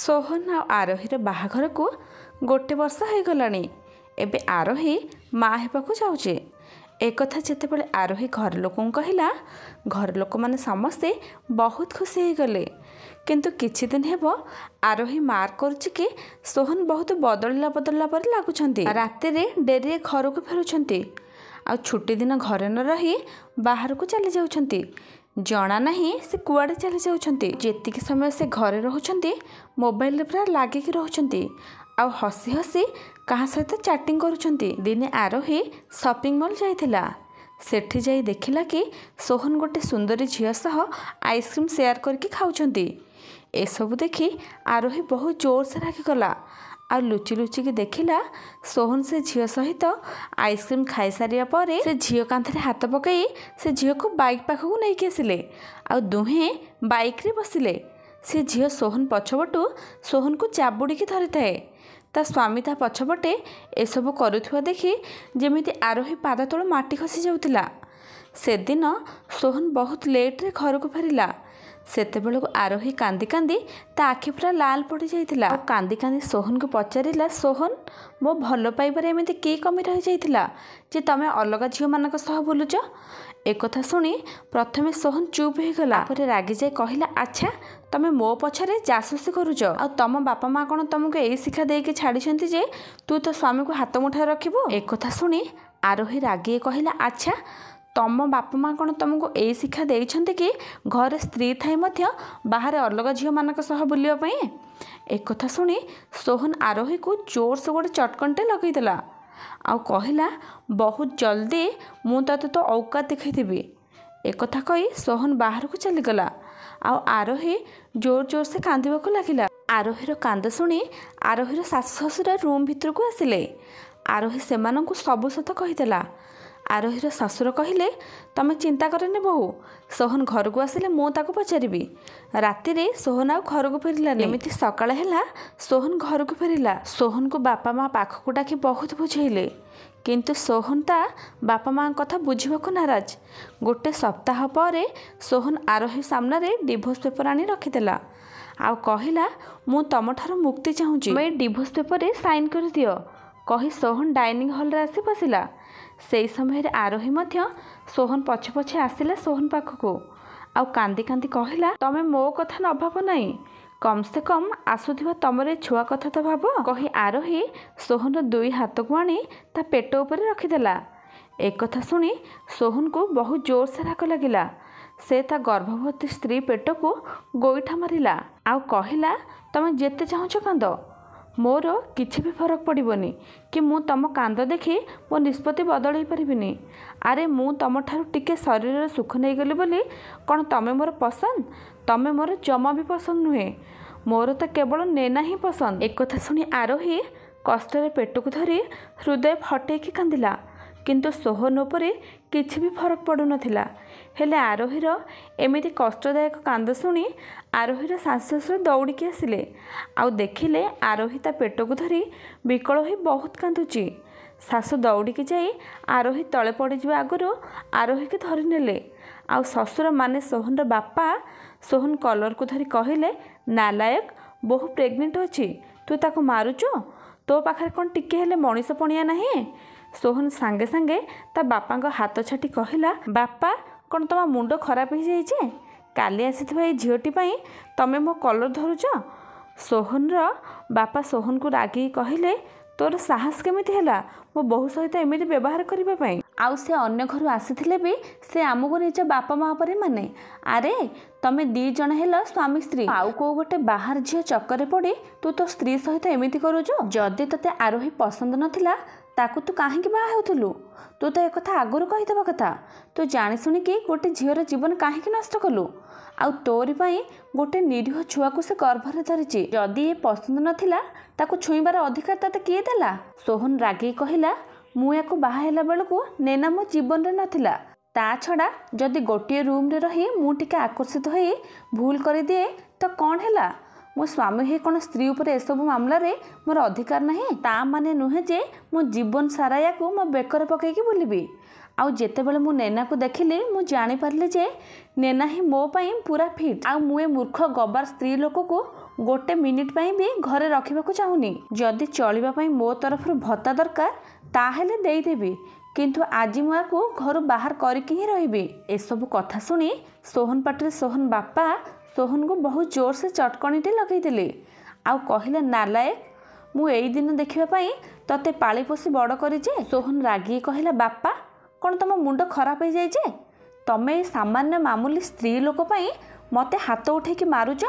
सोहन आ आरोहीर बाहाघर को गोटे वर्ष हो गलानी। एबे आरोही माँ हेबाकु जाउचे। एक कथा जेतेबेले आरोही घर लोकन कहला, घर लोक माने समस्ते बहुत खुशी हो गले। किंतु किछि दिन हेबो आरोही मार करछि कि सोहन बहुत बदलला पर लागुछंती। राति रे डेरी घर को फेरुछंती आ छुट्टी दिन घरे न रही बाहर को चली जाउछंती। जना नहीं से कुआड़े चली जाउछंती। जेतिक समय से घरे रहउछंती मोबाइल पूरा लागिक रहउछंती आ हसी हसी कहा सहित चैटिंग करुछंती। दिने आरोही शॉपिंग मॉल जाइथिला। सेठी जाई देखिला कि सोहन गोटे सुंदरी झियो सह आइसक्रीम शेयर करके खाउछंती। ए सब देखि आरोही बहुत जोर से रागिगला आ लुचि लुचि के देखिला सोहन से झियो सहित आइसक्रीम खाई सारिया परे से झियो कांधरे हाथ पकई से झियो को बाइक पाखକୁ ନେଇକି ଆସିଲେ आ दुहे बाइक रे बसिले। से झियो सोहन पछपटू सोहन को चाबुड़ीकी धरिथाए। ता स्वामी ता पछपटे एसबू करुथुआ देखि जेमिति आरोही पाद तळ माटी खसी जाउथिला। से दिन सोहन बहुत लेट रे घर को फेरिला। सेतेबेलକୁ आरोही कांदी कांदी ता आखि पूरा लाल पड़ी जाइथिला। कांदी कांदी सोहन को पचारिला, सोहन मो भल पाइबारे एमिति की कमी रही जाइथिला जे तमे अलगा झियो मानक सह बुलुच। एक कथा सुनी प्रथमे सोहन चुप हो गला, पर रागी जाय कहिला, अच्छा तमे मो पछरे जासूसी करूच आ तम बापा माँ कौन तुमको यही शिक्षा देके छाड़ी जे तू तो स्वामी को हाथ मुठा रखिबो। एक कथा सुनी आरोही रागी कहला, अच्छा तम बापा माँ कौन तुमको यही शिक्षा देइछन्ते कि घर स्त्री थाई मध्य बाहर अलग झियो मानक सह बुलिया पई। एक कथा सुनी सोहन आरोही को जोर से गोटे चटकनटे लगेदेला आ कहला, बहुत जल्दी मु तते तो औकात देखैथिबी। एक कथा कही सोहन बाहर को चलीगला आ आरोही जोर जोर से कांदिबाकू लागिला। आरोहीर कांद शुणी आरोहीर सासु ससुर रूम भितर को आसिले। आरोही सेमानंकु सबु सत कहिदेला। आरोहीर ससुर कहिले, तमे चिंता करनी बहु, सोहन घर को आसिले मु ताको पचारिबी। राति रे सोहन आ घर को फेरिलानी। एमिति सकाळ हेला सोहन घर को फेरिला। सोहन को बापा माँ पाखକୁ डाकी बहुत बुझेइले, किंतु सोहन ता बापा माँ कथा बुझिबाकू नाराज। गोटे सप्ताह परे सोहन आरोही सामने डिवोर्स पेपर आनी रखिदेला आ कहला, मु तमठार मुक्ति चाहूची, मैं डिवोर्स पेपर रे साइन कर दियो कही सोहन डाइनिंग हॉल रे आसी बसिला। से समय आरोही मध्य सोहन पछे पछे आसिला सोहन पाखକୁ आ कांदी कांदी कहला, तमे मो कथा न भाब नहीं, कम से कम आसुथिबा तमरे छुआ कथा तो भाब। कही आरोही सोहन दुई हाथ को आनी ता पेट ऊपर रखिदेला। एक कथा सुनी सोहन को बहुत जोर से राग लगिला। से ता गर्भवती स्त्री पेट को गोईठा मारिला आ कहला, तमे जेते चाहुच कांद, मोर किछि भी फरक पड़िबनी कि मु तम कांद देखि मो निष्पत्ति बदलई परिबिनी। अरे मु तम ठारू टिके शरीर सुख नहीं गली बोली कौन तमे मोर पसंद? तमे मोर जमा भी पसंद नुहे, मोर तो केवल नेना ही पसंद। एक कथा सुनी आरोही कष्ट पेट को धरी हृदय फटेकी कांदिला, किंतु सोहन उपरे किछि भी फरक पड़ू नथिला। हेले आरोहीर एमिति कष्टदायक कांद शुणी आरोहीर सासु ससुर दौड़िकी आसिले आउ देखिले आरोही ता पेट को धरी विकल हो बहुत कांदुची। सासु दौड़िकी जाई आरोही तले पड़ीजा आगुरु आरोही के धरी नेले आउ ससुर माने सोहन बापा सोहन कलर को धरी कहले, नालायक बहु प्रेग्नेंट अच्छी, तू ताको मारुचु, तो पाखरे कौन टिके हेले मनीष पणिया नहीं। सोहन सांगे सांगे ता बापा हाथ छाटी कहला, बापा कौन तुम मुंड खराब हो जाइए? काली आसीथिबा ए झीटी पाई तमे मो कलर धरुच? सोहन बापा सोहन को रागी कहले, तोर साहस केमिति हैला मो बहु सहित एमिति व्यवहार करिबा पई? आउ से अन्य घर आसीथिले भी से आमको निज बापा माँ पर माने। अरे तमे दी जण हेल स्वामी स्त्री, आउ को गोटे बाहर झियो चक्कर पड़ी तू तो स्त्री सहित एमिति करूच? जदि तते आरोही पसंद नथिला ताकू तू काहे बाहा होतलु? तू तो एक कथा आगुरु कहिदेबा कथा। तू जानी शुणिकी गोटे झीर जीवन काहे नष्ट कलु? आउ तोरी पाई गोटे निरीह छुआ को से गर्भरे धरिची। जदि ये पसंद नथिला ताकू छुईबार अधिकार तते किए देला? सोहन रागी कहला, मु याकू बाहा हेला बेलकू नेना मो जीवन रे नथिला। ता छड़ा जदि गोटे रूम रे रही मु टिके आकर्षित होई भूल कर दिए तो कौन हैला? मो स्वामी हे कौन स्त्री उपर एसबू मामला रे मोर अधिकार नहीं? ता माने नुहे जे मो जीवन सारा याकू मो बेकर पकईकी बुलिबी। आउ जेतेबेले मु नेना को देखिली मु जानी पारली जे नेना ही मो पाई पूरा फिट। आउ मुए मूर्ख गबार स्त्री लोक को ଗୋଟେ ମିନିଟ୍ ପାଇଁ ବି ଘରେ ରଖିବାକୁ ଚାହୁଁନି। ଯଦି ଚଳିବା ପାଇଁ ମୋ ତରଫରୁ ଭତ୍ତା ଦରକାର ତାହେଲେ ଦେଇଦେବି, କିନ୍ତୁ ଆଜି ମୁଁ ୟାକୁ ଘରୁ ବାହାର କରିକି ହିଁ ରହିବି। ଏସବୁ କଥା ଶୁଣି ସୋହନ ପାଟିରେ ସୋହନ ବାପା ସୋହନକୁ ବହୁତ ଜୋରସେ ଚଟକଣିଟେ ଲଗେଇଦେଲେ ଆଉ କହିଲେ, ନାଲାୟକ, ମୁଁ ଏଇ ଦିନ ଦେଖିବା ପାଇଁ ତତେ ପାଳି ପୋଷି ବଡ଼ କରିଛେ। ସୋହନ ରାଗିକି କହିଲା, ବାପା, କ'ଣ ତମ ମୁଣ୍ଡ ଖରାପ ହେଇଯାଇଛି? ତମେ ଏଇ ସାମାନ୍ୟ ମାମୁଲି ସ୍ତ୍ରୀ ଲୋକ ପାଇଁ ମୋତେ ହାତ ଉଠେଇକି ମାରୁଛ?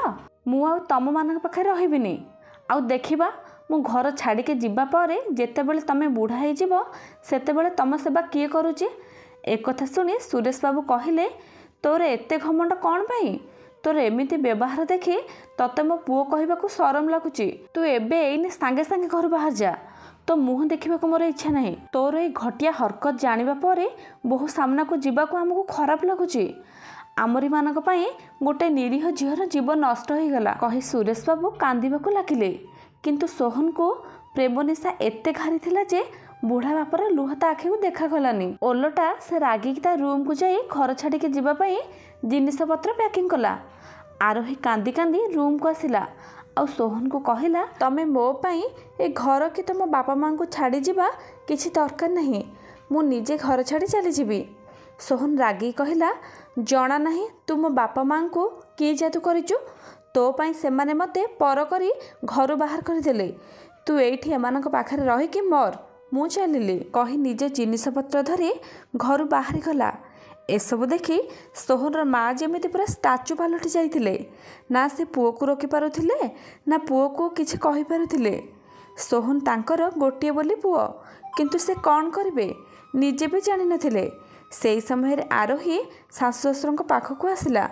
ମୁଁ ଆଉ ତମମାନଙ୍କ ପାଖରେ ରହିବିନି। ଆଉ ଦେଖିବା, ମୁଁ ଘର ଛାଡ଼ିକି ଯିବା ପରେ ଯେତେବେଳେ ତମେ ବୁଢ଼ା ହେଇଯିବ ସେତେବେଳେ ତମ ସେବା କିଏ କରୁଛି? ଏକଥା ଶୁଣି ସୁରେଶ ବାବୁ କହିଲେ, ତୋର ଏତେ ଘମଣ୍ଡ କ'ଣ ପାଇଁ? ତୋର ଏମିତି ବ୍ୟବହାର ଦେଖି ତତେ ମୋ ପୁଅ କହିବାକୁ ସରମ ଲାଗୁଛି। ତୁ ଏବେ ଏଇନେ ସାଙ୍ଗେ ସାଙ୍ଗେ ଘରୁ ବାହାର ଯା। ତୋ ମୁହଁ ଦେଖିବାକୁ ମୋର ଇଚ୍ଛା ନାହିଁ। ତୋର ଏଇ ଘଟିଆ ହରକତ ଜାଣିବା ପରେ ବୋହୂ ସାମ୍ନାକୁ ଯିବାକୁ ଆମକୁ ଖରାପ ଲାଗୁଛି। ଆମରିମାନଙ୍କ ପାଇଁ ଗୋଟେ ନିରୀହ ଝିଅର ଜୀବନ ନଷ୍ଟ ହୋଇଗଲା, କହି ସୁରେଶ ବାବୁ କାନ୍ଦିବାକୁ ଲାଗିଲେ। କିନ୍ତୁ ସୋହନକୁ ପ୍ରେମ ନିଶା ଏତେ ଘାରିଥିଲା ଯେ ବୁଢ଼ା ବାପର ଲୁହ ତା ଆଖିକୁ ଦେଖାଗଲାନି। ଓଲଟା ସେ ରାଗିକି ତା ରୁମ୍କୁ ଯାଇ ଘର ଛାଡ଼ିକି ଯିବା ପାଇଁ ଜିନିଷପତ୍ର ପ୍ୟାକିଂ କଲା। ଆରୋହୀ କାନ୍ଦି କାନ୍ଦି ରୁମ୍କୁ ଆସିଲା ଆଉ ସୋହନକୁ କହିଲା, ତମେ ମୋ ପାଇଁ ଏ ଘର କି ତମ ବାପା ମାଆଙ୍କୁ ଛାଡ଼ିଯିବା କିଛି ଦରକାର ନାହିଁ। ମୁଁ ନିଜେ ଘର ଛାଡ଼ି ଚାଲିଯିବି। ସୋହନ ରାଗିକି କହିଲା, ଜଣା ନାହିଁ ତୁ ମୋ ବାପା ମାଆଙ୍କୁ କି ଜାଦୁ କରିଛୁ? ତୋ ପାଇଁ ସେମାନେ ମୋତେ ପର କରି ଘରୁ ବାହାର କରିଦେଲେ। ତୁ ଏଇଠି ଏମାନଙ୍କ ପାଖରେ ରହିକି ମର, ମୁଁ ଚାଲିଲି, କହି ନିଜ ଜିନିଷପତ୍ର ଧରି ଘରୁ ବାହାରିଗଲା। ଏସବୁ ଦେଖି ସୋହନର ମା ଯେମିତି ପୁରା ଷ୍ଟାଚୁ ପାଲଟି ଯାଇଥିଲେ। ନା ସେ ପୁଅକୁ ରୋକିପାରୁଥିଲେ ନା ପୁଅକୁ କିଛି କହିପାରୁଥିଲେ। ସୋହନ ତାଙ୍କର ଗୋଟିଏ ବୋଲି ପୁଅ, କିନ୍ତୁ ସେ କ'ଣ କରିବେ ନିଜେ ବି ଜାଣିନଥିଲେ। ସେହି ସମୟରେ ଆରୋହୀ ଶାଶୁ ଶ୍ୱଶୁରଙ୍କ ପାଖକୁ ଆସିଲା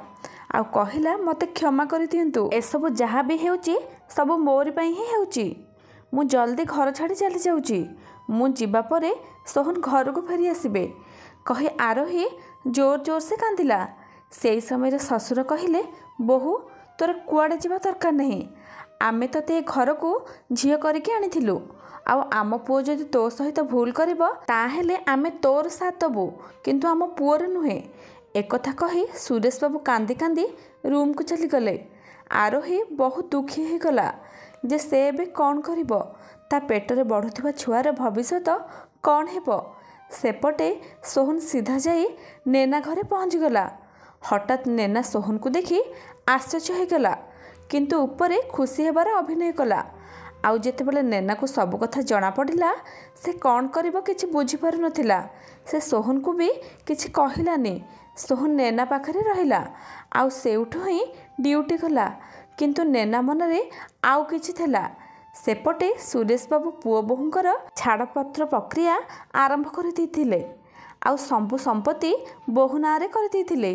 ଆଉ କହିଲା, ମୋତେ କ୍ଷମା କରିଦିଅନ୍ତୁ। ଏସବୁ ଯାହା ବି ହେଉଛି ସବୁ ମୋରି ପାଇଁ ହିଁ ହେଉଛି। ମୁଁ ଜଲ୍ଦି ଘର ଛାଡ଼ି ଚାଲି ଯାଉଛି। ମୁଁ ଯିବା ପରେ ସୋହନ ଘରକୁ ଫେରି ଆସିବେ, କହି ଆରୋହୀ ଜୋର ଜୋରସେ କାନ୍ଦିଲା। ସେହି ସମୟରେ ଶ୍ୱଶୁର କହିଲେ, ବୋହୂ, ତୋର କୁଆଡ଼େ ଯିବା ଦରକାର ନାହିଁ। ଆମେ ତତେ ଏ ଘରକୁ ଝିଅ କରିକି ଆଣିଥିଲୁ। ଆଉ ଆମ ପୁଅ ଯଦି ତୋ ସହିତ ଭୁଲ କରିବ ତାହେଲେ ଆମେ ତୋର ସାଥ ଦେବୁ, କିନ୍ତୁ ଆମ ପୁଅର ନୁହେଁ। ଏକଥା କହି ସୁରେଶ ବାବୁ କାନ୍ଦି କାନ୍ଦି ରୁମ୍କୁ ଚାଲିଗଲେ। ଆରୋହୀ ବହୁତ ଦୁଃଖୀ ହୋଇଗଲା ଯେ ସେ ଏବେ କ'ଣ କରିବ। ତା ପେଟରେ ବଢ଼ୁଥିବା ଛୁଆର ଭବିଷ୍ୟତ କ'ଣ ହେବ। ସେପଟେ ସୋହନ ସିଧା ଯାଇ ନେନା ଘରେ ପହଞ୍ଚିଗଲା। ହଠାତ୍ ନେନା ସୋହନକୁ ଦେଖି ଆଶ୍ଚର୍ଯ୍ୟ ହୋଇଗଲା, କିନ୍ତୁ ଉପରେ ଖୁସି ହେବାର ଅଭିନୟ କଲା। ଆଉ ଯେତେବେଳେ ନେନାକୁ ସବୁ କଥା ଜଣାପଡ଼ିଲା ସେ କ'ଣ କରିବ କିଛି ବୁଝିପାରୁନଥିଲା। ସେ ସୋହନକୁ ବି କିଛି କହିଲାନି। ସୋହନ ନେନା ପାଖରେ ରହିଲା ଆଉ ସେଇଠୁ ହିଁ ଡ୍ୟୁଟି ଗଲା। କିନ୍ତୁ ନେନା ମନରେ ଆଉ କିଛି ଥିଲା। ସେପଟେ ସୁରେଶ ବାବୁ ପୁଅ ବୋହୂଙ୍କର ଛାଡ଼ପତ୍ର ପ୍ରକ୍ରିୟା ଆରମ୍ଭ କରିଦେଇଥିଲେ ଆଉ ସବୁ ସମ୍ପତ୍ତି ବୋହୂ ନାଁରେ କରିଦେଇଥିଲେ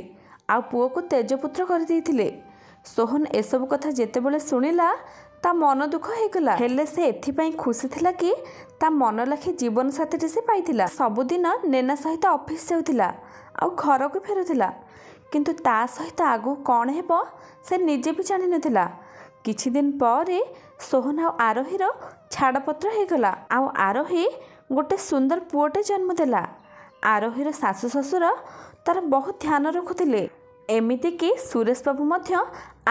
ଆଉ ପୁଅକୁ ତେଜପୁତ୍ର କରିଦେଇଥିଲେ। ସୋହନ ଏସବୁ କଥା ଯେତେବେଳେ ଶୁଣିଲା ତା ମନ ଦୁଃଖ ହୋଇଗଲା। ହେଲେ ସେ ଏଥିପାଇଁ ଖୁସି ଥିଲା କି ତା ମନ ଲାଖି ଜୀବନସାଥୀଟି ସେ ପାଇଥିଲା। ସବୁଦିନ ନେନା ସହିତ ଅଫିସ୍ ଯାଉଥିଲା ଆଉ ଘରକୁ ଫେରୁଥିଲା, କିନ୍ତୁ ତା ସହିତ ଆଗକୁ କ'ଣ ହେବ ସେ ନିଜେ ବି ଜାଣିନଥିଲା। କିଛି ଦିନ ପରେ ସୋହନ ଆଉ ଆରୋହୀର ଛାଡ଼ପତ୍ର ହୋଇଗଲା ଆଉ ଆରୋହୀ ଗୋଟେ ସୁନ୍ଦର ପୁଅଟେ ଜନ୍ମ ଦେଲା। ଆରୋହୀର ଶାଶୁ ଶ୍ୱଶୁର ତାର ବହୁତ ଧ୍ୟାନ ରଖୁଥିଲେ। ଏମିତିକି ସୁରେଶ ବାବୁ ମଧ୍ୟ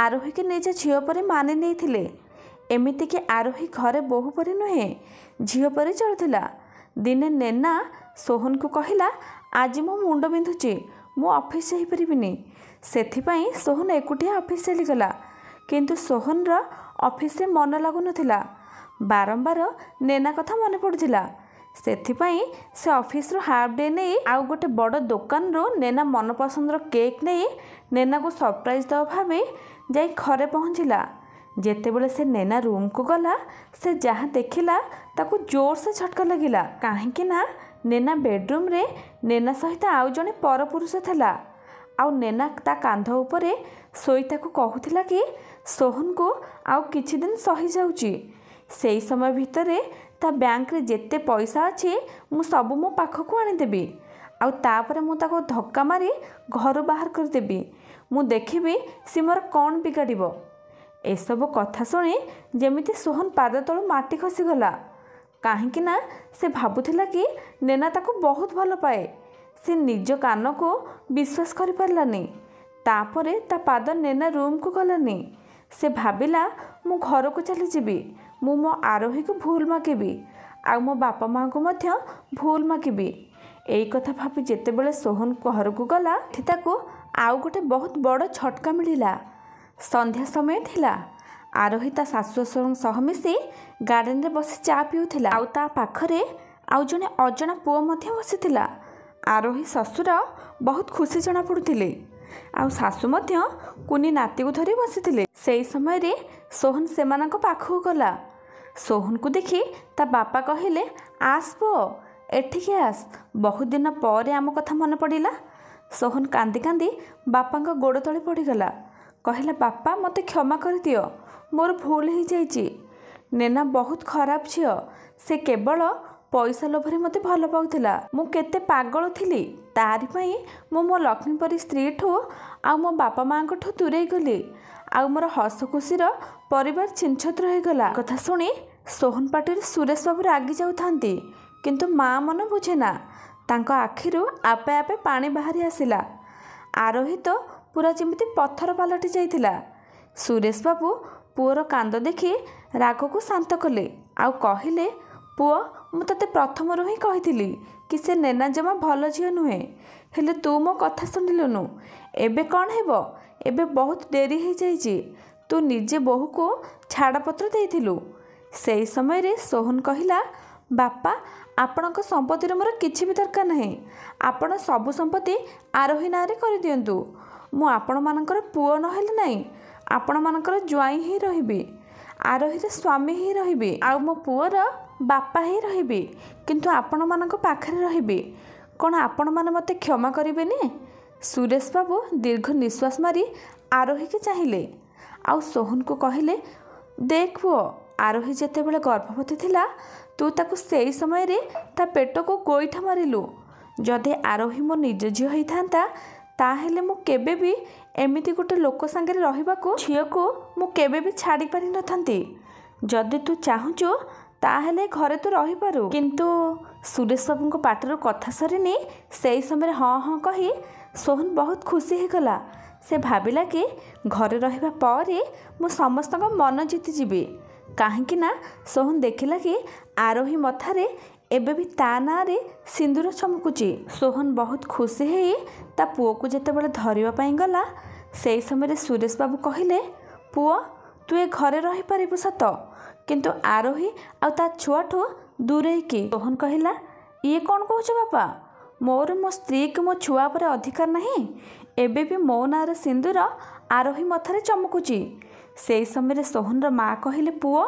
ଆରୋହୀକି ନିଜ ଝିଅ ପରି ମାନି ନେଇଥିଲେ। ଏମିତିକି ଆରୋହୀ ଘରେ ବୋହୂ ପରି ନୁହେଁ, ଝିଅ ପରି ଚଳୁଥିଲା। ଦିନେ ନେନା ସୋହନକୁ କହିଲା, ଆଜି ମୋ ମୁଣ୍ଡ ବିନ୍ଧୁଛି, ମୁଁ ଅଫିସ୍ ଯାଇପାରିବିନି। ସେଥିପାଇଁ ସୋହନ ଏକୁଟିଆ ଅଫିସ୍ ଚାଲିଗଲା। କିନ୍ତୁ ସୋହନର ଅଫିସରେ ମନ ଲାଗୁନଥିଲା। ବାରମ୍ବାର ନେନା କଥା ମନେ ପଡ଼ୁଥିଲା। ସେଥିପାଇଁ ସେ ଅଫିସରୁ ହାଫ୍ ଡେ ନେଇ ଆଉ ଗୋଟେ ବଡ଼ ଦୋକାନରୁ ନେନା ମନପସନ୍ଦର କେକ୍ ନେଇ ନେନାକୁ ସରପ୍ରାଇଜ୍ ଦେବା ଭାବି ଯାଇ ଘରେ ପହଞ୍ଚିଲା। ଯେତେବେଳେ ସେ ନେନା ରୁମ୍କୁ ଗଲା ସେ ଯାହା ଦେଖିଲା ତାକୁ ଜୋରସେ ଝଟକା ଲାଗିଲା। କାହିଁକି ନା ନେନା ବେଡ଼ରୁମ୍ରେ ନେନା ସହିତ ଆଉ ଜଣେ ପରପୁରୁଷ ଥିଲା ଆଉ ନେନା ତା କାନ୍ଧ ଉପରେ ଶୋଇ ତାକୁ କହୁଥିଲା କି ସୋହନକୁ ଆଉ କିଛି ଦିନ ସହିଯାଉଛି। ସେହି ସମୟ ଭିତରେ ତା ବ୍ୟାଙ୍କରେ ଯେତେ ପଇସା ଅଛି ମୁଁ ସବୁ ମୋ ପାଖକୁ ଆଣିଦେବି ଆଉ ତାପରେ ମୁଁ ତାକୁ ଧକ୍କା ମାରି ଘରୁ ବାହାର କରିଦେବି। ମୁଁ ଦେଖିବି ସେ ମୋର କ'ଣ ବିଗାଡ଼ିବ। ଏସବୁ କଥା ଶୁଣି ଯେମିତି ସୋହନ ପାଦ ତଳୁ ମାଟି ଖସିଗଲା। କାହିଁକି ନା ସେ ଭାବୁଥିଲା କି ନେନା ତାକୁ ବହୁତ ଭଲ ପାଏ। ସେ ନିଜ କାନକୁ ବିଶ୍ୱାସ କରିପାରିଲାନି। ତାପରେ ତା ପାଦ ନେନା ରୁମ୍କୁ ଗଲାନି। से भाविला मु घर को चलीजी मु मो आरोही को भूल मागिबी आ मो बापा माँ को मध्य भूल मागिबी। एई कथा भाभी जेतेबेले सोहन घर को गला ताको आउ गोटे बहुत बड़ झटका मिलिला। संध्या समय थिला। आरोही ता सासु ससुर सह मिसी गार्डन रे बसी चा पिउथिला। आउ ता पाखरे आउ जने अजणा पुओ मध्य बसिथिला। आरोही ससुर बहुत खुशी जना पड़ुथिले। आउ सासु मध्य कुनी नाती को धरी बसिथिले। सेई समय रे सोहन सेमानक पाखु गला। सोहन को देखि ता बापा कहिले आस पुओ एठिके आस, बहुत दिन पर आम कथा मन पड़िला। सोहन कांदी कांदी बापांक गोड़ तले पड़गला। कहला बापा मते क्षमा कर दियो, मोर भूल हो जाइए। नेना बहुत खराब झील, से केवल पैसा लोभरे मते भल पाउथिला। मु केते पागल थिली, तारि पई मु मो लक्ष्मी परी स्त्री ठू आ मो बापा माँ ठू दूरे गली। आ मोर हस खुशीर परिवार छिनछत्र हो गला। कथा शुणी सोहन पाटिर सुरेश बाबू रागी जाउथांती, किंतु माँ मन बुझेना। तांको आखिरु आपे आपे पानी बाहरी आसिला। आरोही तो पूरा जेमिति पत्थर पलटि जाइथिला। सुरेश बाबू पुओर कांद देखि राग को शांत कले। आउ कहिले पुओ मु तते प्रथमरु ही कहिथिली कि से नेना जमा भल झियो नुहे, हेले तू मो कथा सुनिलुनु। एबे कौन हेबो, एबे बहुत देरी हो जाइए। तू निजे बोहू को छाड़पत्र देइथिलु। सेई समय रे सोहन कहिला बापा आपणक संपत्तिर मोर किछि भी दरकार नहीं, आपण सबु संपत्ति आरोही नारे कर दियंतु। मु आपण मानकर पुओ नहेले नहीं, आपण मानकर ज्वाई ही रहिबी, आरोहीर स्वामी ही रहिबी, आ मो पुओर बापा ही रहिबी, किंतु आपण मानक पाखरे रहिबी। कोन आपण माने मते क्षमा करिबेनी? सुरेश बाबू दीर्घ निश्वास मारी आरोही के चाहिए। आउ सोहन को कहिले देख पुओ, आरोही जेतेबेले गर्भवती थिला तू ताकू सेई समय रे ता पेट को गोईठा मारिलु। जदे आरोही मो निज झियो होइथांता ताहेले मु केबे भी एमिति गोटे लोक संगे रहिबाकू झियो को मु केबे भी छाड़ी पारि नथांती। जदि तू चाहुचो ताहेले घरे तू रही पारु। किंतु सुरेश बाबू को पाटर कथा सरीनी। सेई समय हाँ हाँ कही सोहन बहुत खुशी हो गला। से भाविला कि घरे रहिबा परे मु समस्त मन जीति जीबी। काहेकि ना सोहन देखिला कि आरोही मथारे एबे भी ता ना रे सिंदूर चमकुची। सोहन बहुत खुशी है ता पुओ को जेतेबेले धरिबा पई गला। सेई समय सुरेश बाबू कहिले पुओ तू ए घरे रही पारिबु सत, किंतु आरोही आ ता छुआठू दूरे की। सोहन कहिला ये कौन कहूछ बापा, मोर मो स्त्री के मो छुआ पर अधिकार नहीं, एबे भी मो नार सिंदूर आरोही मथारे चमकुची। सेई समय सोहन माँ कहिले पुओ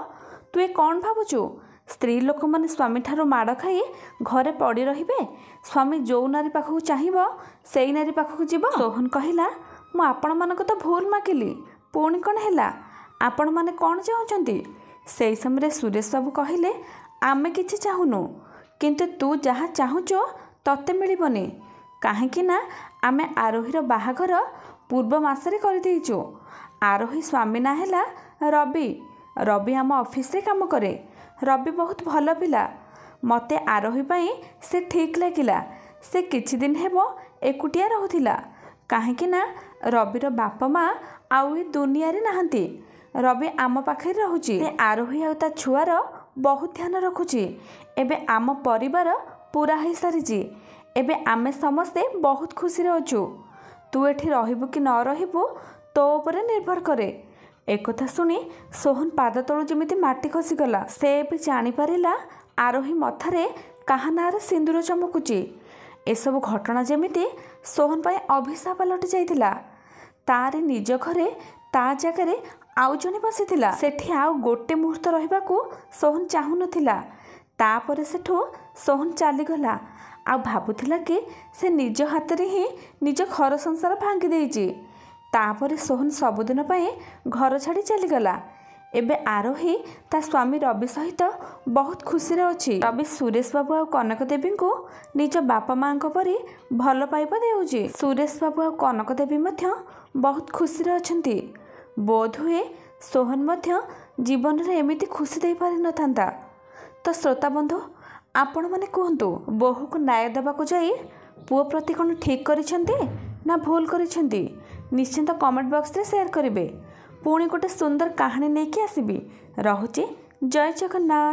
तू ए कौन भावुचु, स्त्री लोक मैंने स्वामी ठारू माड़ खाई घरे पड़ी रहिबे, स्वामी जो नारी पाखक चाहिए से नारी पाखक जीव। सोहन कहिला मु आपण मानक तो भूल मागिली, पुणी कौन है आपण माने कौन चाहूँगी। से समय सुरेश बाबू कहिले आमे किछि चाहूनु, किंतु तू जहाँ चाहूचो तते मिलबनी। काहेकि ना आमे आरोहीर बाहाघर पूर्व मासरे कर देइचो। आरोही स्वामी ना हैला रवि। रवि आम ऑफिस रे काम करे। रवि बहुत भल पिला, मते आरोही पाई से ठीक लगिला। से किछि दिन हेबो एकुटिया रहुथिला, काहेकि ना रविर बापा माँ आउ ए दुनिया रे नाहंती। रवि आम पाखे रहुची। से आरोही आ ता छुआर बहुत ध्यान रखुची। एबे आम परिवार पूरा हो सारी। एबे आमे समस्ते बहुत खुशी अछु। तू एठी रहिबु कि न रहिबु तो ऊपर निर्भर करे। एक कथा सुनी सोहन पाद तलु जेमिति माटी खसीगला। से भी जानीपारा आरोही मथारे काहा नार सिंदूर चमकुची। एसबू घटना जेमिति सोहन पाई अभिशाप लटि जाइथिला। तारे निज घरे ता जगह आउ जने बसिथिला। सेठी आउ गोटे मुहूर्त रहिबाकू सोहन चाहू नथिला। तापरे सेठू सोहन चलीगला। आ भाबुथिला कि से निज हाथ रे ही निज घर संसार भांगी देइची। तापरे सोहन सबुदिन पाई घर छाड़ी चलीगला। एबे आरोही ता स्वामी रवि सहित बहुत खुशी अच्छी। रवि सुरेश बाबू आ कनक देवी को निज बापा माँ परी भल पाइबा देउची। सुरेश बाबू आ कनक देवी मध्य बहुत खुशी अच्छी। बोध हुए सोहन मध्य जीवन रे एमिति खुशी दे पारि नथांता। तो श्रोता बंधु आपण माने कहतु, बोहू को न्याय देवाक जाई पुओ प्रति कौन ठीक करिसेंती ना भूल करिसेंती? निश्चिंत कमेंट बॉक्स रे शेयर करिवे। ପୁଣି ଗୋଟେ ସୁନ୍ଦର କାହାଣୀ ନେଇକି ଆସିବି। ରହୁଛି। ଜୟ ଜଗନ୍ନାଥ।